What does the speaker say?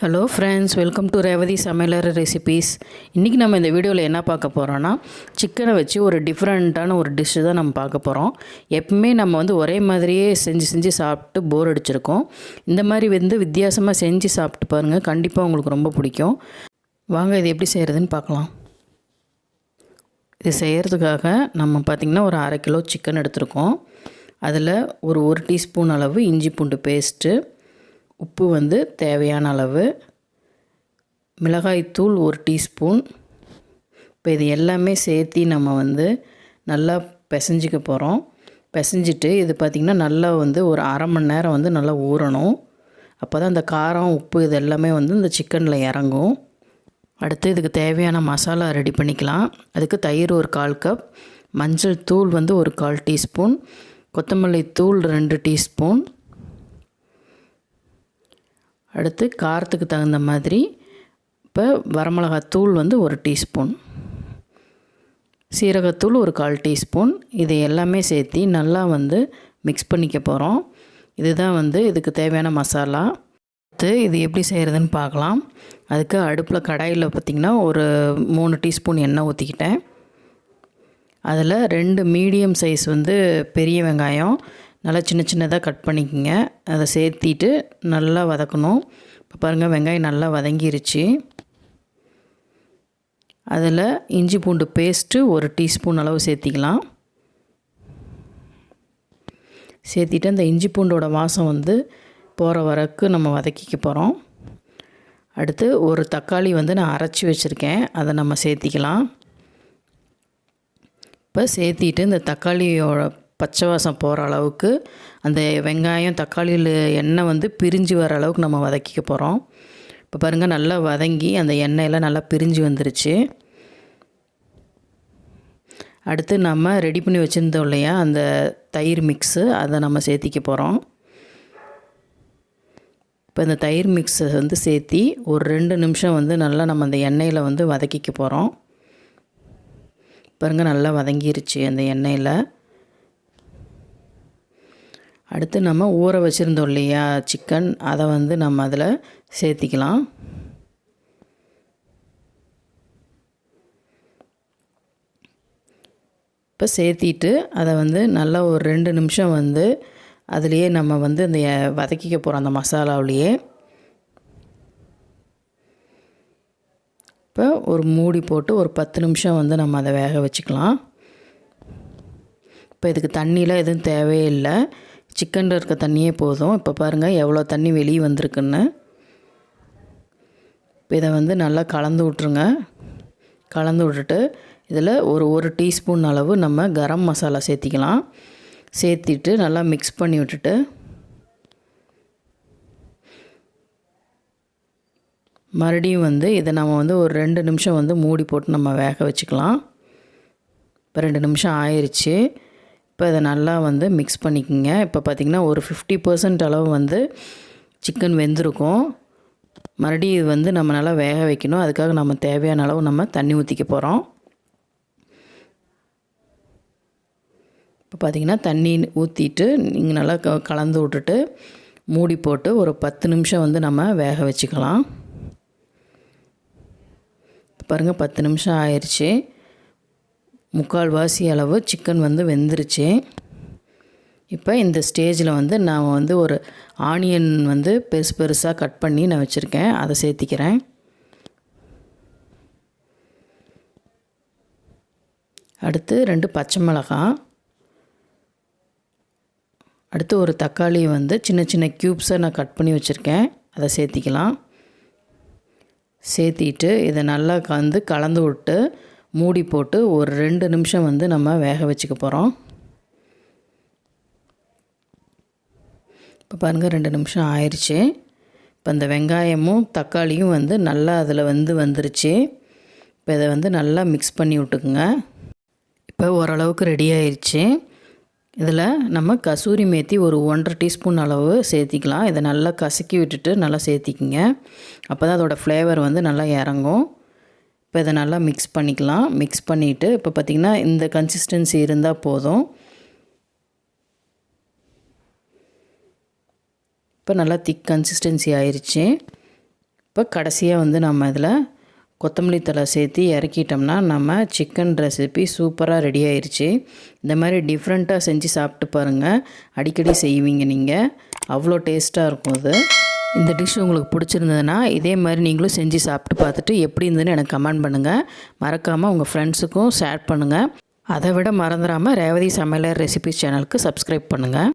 Hello friends, welcome to Revathi சமையலறை recipes. இன்றைக்கி நம்ம இந்த வீடியோவில் என்ன பார்க்க போகிறோன்னா, சிக்கனை வச்சு ஒரு டிஃப்ரெண்ட்டான ஒரு டிஷ்ஷு தான் நம்ம பார்க்க போகிறோம். எப்பவுமே நம்ம ஒரே மாதிரியே செஞ்சு சாப்பிட்டு போர் அடிச்சிருக்கோம். இந்த மாதிரி வித்தியாசமாக செஞ்சு சாப்பிட்டு பாருங்கள், கண்டிப்பாக உங்களுக்கு ரொம்ப பிடிக்கும். வாங்க இது எப்படி செய்கிறதுன்னு பார்க்கலாம். இது செய்கிறதுக்காக நம்ம பார்த்திங்கன்னா ஒரு 1/2 கிலோ சிக்கன் எடுத்துருக்கோம். அதில் ஒரு டீஸ்பூன் அளவு இஞ்சி பூண்டு பேஸ்ட்டு, உப்பு தேவையான அளவு, மிளகாய்த்தூள் 1 டீஸ்பூன். இப்போ இது எல்லாமே சேர்த்து நம்ம நல்லா பிசைஞ்சிக்க போகிறோம். பிசைஞ்சிட்டு இது பார்த்திங்கன்னா நல்லா ஒரு 1/2 மணி நேரம் நல்லா ஊறணும். அப்போ தான் அந்த காரம் உப்பு இது எல்லாமே இந்த சிக்கனில் இறங்கும். அடுத்து இதுக்கு தேவையான மசாலா ரெடி பண்ணிக்கலாம். அதுக்கு தயிர் 1/4 கப், மஞ்சள் தூள் 1/4 டீஸ்பூன், கொத்தமல்லி தூள் 2 டீஸ்பூன். அடுத்து காரத்துக்கு தகுந்த மாதிரி இப்போ வரமிளகாத்தூள் 1 டீஸ்பூன், சீரகத்தூள் 1/4 டீஸ்பூன். இதை எல்லாமே சேர்த்து நல்லா மிக்ஸ் பண்ணிக்க போகிறோம். இதுதான் இதுக்கு தேவையான மசாலா. அடுத்து இது எப்படி செய்கிறதுன்னு பார்க்கலாம். அதுக்கு அடுப்பில் கடாயில் பார்த்திங்கன்னா ஒரு 3 டீஸ்பூன் எண்ணெய் ஊற்றிக்கிட்டேன். அதில் 2 மீடியம் சைஸ் பெரிய வெங்காயம் நல்லா சின்னதாக கட் பண்ணிக்கோங்க. அதை சேர்த்திட்டு நல்லா வதக்கணும். இப்போ பாருங்கள், வெங்காயம் நல்லா வதங்கிருச்சு. அதில் இஞ்சி பூண்டு பேஸ்ட்டு 1 டீஸ்பூன் அளவு சேர்த்திக்கலாம். சேர்த்திட்டு அந்த இஞ்சி பூண்டோட வாசம் போகிற வரைக்கும் நம்ம வதக்கிக்க போகிறோம். அடுத்து ஒரு தக்காளி நான் அரைச்சி வச்சுருக்கேன், அதை நம்ம சேர்த்திக்கலாம். இப்போ சேர்த்திட்டு இந்த தக்காளியோட பச்சை வாசம் போகிற அளவுக்கு அந்த வெங்காயம் தக்காளியில் எண்ணெய் பிரிஞ்சு வர அளவுக்கு நம்ம வதக்கிக்க போகிறோம். இப்போ பாருங்கள், நல்லா வதங்கி அந்த எண்ணெயெல்லாம் நல்லா பிரிஞ்சு வந்துருச்சு. அடுத்து நம்ம ரெடி பண்ணி வச்சுருந்தோம் இல்லையா அந்த தயிர் மிக்ஸு, அதை நம்ம சேர்த்திக்க போகிறோம். இப்போ இந்த தயிர் மிக்ஸை சேர்த்தி ஒரு 2 நிமிஷம் நல்லா நம்ம அந்த எண்ணெயில் வதக்கிக்க போகிறோம். பாருங்கள், நல்லா வதங்கிருச்சு அந்த எண்ணெயில். அடுத்து நம்ம ஊற வச்சுருந்தோம் இல்லையா சிக்கன், அதை நம்ம அதில் சேர்த்திக்கலாம். இப்போ சேர்த்திட்டு அதை நல்லா ஒரு 2 நிமிஷம் அதுலேயே நம்ம அந்த வதக்கிக்க போகிறோம் அந்த மசாலாவிலேயே. இப்போ ஒரு மூடி போட்டு ஒரு 10 நிமிஷம் நம்ம அதை வேக வச்சுக்கலாம். இப்போ இதுக்கு தண்ணியில் எதுவும் தேவையே இல்லை, சிக்கனில் இருக்க தண்ணியே போதும். இப்போ பாருங்கள் எவ்வளோ தண்ணி வெளியே வந்திருக்குன்னு. இப்போ இதை நல்லா கலந்து விட்ருங்க. கலந்து விட்டுட்டு இதில் ஒரு டீஸ்பூன் அளவு நம்ம கரம் மசாலா சேர்த்திக்கலாம். சேர்த்திட்டு நல்லா மிக்ஸ் பண்ணி விட்டுட்டு மறுபடியும் இதை நம்ம ஒரு 2 நிமிஷம் மூடி போட்டு நம்ம வேக வச்சுக்கலாம். இப்போ 2 நிமிஷம் ஆயிடுச்சு. இப்போ இதை நல்லா மிக்ஸ் பண்ணிக்கோங்க. இப்போ பார்த்திங்கன்னா ஒரு 50% அளவு சிக்கன் வெந்திருக்கும். மறுபடியும் இது நம்ம நல்லா வேக வைக்கணும். அதுக்காக நம்ம தேவையான அளவு நம்ம தண்ணி ஊற்றிக்க போகிறோம். இப்போ பார்த்திங்கன்னா தண்ணி ஊற்றிட்டு நீங்கள் நல்லா கலந்து விட்டுட்டு மூடி போட்டு ஒரு 10 நிமிஷம் நம்ம வேக வச்சுக்கலாம். பாருங்கள், 10 நிமிஷம் ஆயிடுச்சு. 3/4 வாசி அளவு சிக்கன் வெந்துருச்சு. இப்போ இந்த ஸ்டேஜில் நான் ஒரு ஆனியன் பெருசாக கட் பண்ணி நான் வச்சுருக்கேன், அதை சேர்த்திக்கிறேன். அடுத்து 2 பச்சை மிளகாய், அடுத்து ஒரு தக்காளி சின்ன க்யூப்ஸாக நான் கட் பண்ணி வச்சுருக்கேன், அதை சேர்த்திக்கலாம். சேர்த்திட்டு இதை நல்லா கலந்து விட்டு மூடி போட்டு ஒரு 2 நிமிஷம் நம்ம வேக வச்சுக்க போகிறோம். இப்போ பாருங்கள் 2 நிமிஷம் ஆயிடுச்சு. இப்போ இந்த வெங்காயமும் தக்காளியும் நல்லா அதில் வந்துருச்சு. இப்போ இதை நல்லா மிக்ஸ் பண்ணி விட்டுக்குங்க. இப்போ ஓரளவுக்கு ரெடி ஆயிடுச்சு. இதில் நம்ம கசூரி மேத்தி ஒரு 1/2 டீஸ்பூன் அளவு சேர்த்திக்கலாம். இதை நல்லா கசக்கி விட்டுட்டு நல்லா சேர்த்திக்கிங்க. அப்போ தான் அதோடய ஃப்ளேவர் நல்லா இறங்கும். இப்போ இதை நல்லா மிக்ஸ் பண்ணிக்கலாம். மிக்ஸ் பண்ணிவிட்டு இப்போ பார்த்திங்கன்னா இந்த கன்சிஸ்டன்சி இருந்தால் போதும். இப்போ நல்லா திக் கன்சிஸ்டன்சி ஆயிடுச்சு. இப்போ கடைசியாக வந்து நம்ம இதில் கொத்தமல்லி தழை சேர்த்து இறக்கிட்டோம்னா நம்ம சிக்கன் ரெசிபி சூப்பராக ரெடி ஆயிடுச்சு. இந்த மாதிரி டிஃப்ரெண்ட்டாக செஞ்சு சாப்பிட்டு பாருங்கள். அடிக்கடி செய்வீங்க நீங்கள், அவ்வளோ டேஸ்ட்டாக இருக்கும் அது. இந்த டிஷ் உங்களுக்கு பிடிச்சிருந்ததுன்னா இதே மாதிரி நீங்களும் செஞ்சு சாப்பிட்டு பார்த்துட்டு எப்படி இருந்ததுன்னு எனக்கு கமெண்ட் பண்ணுங்கள். மறக்காமல் உங்கள் ஃப்ரெண்ட்ஸுக்கும் ஷேர் பண்ணுங்கள். அதை விட மறந்துடாமல் ரேவதி சமையலறை ரெசிபிஸ் சேனலுக்கு சப்ஸ்கிரைப் பண்ணுங்கள்.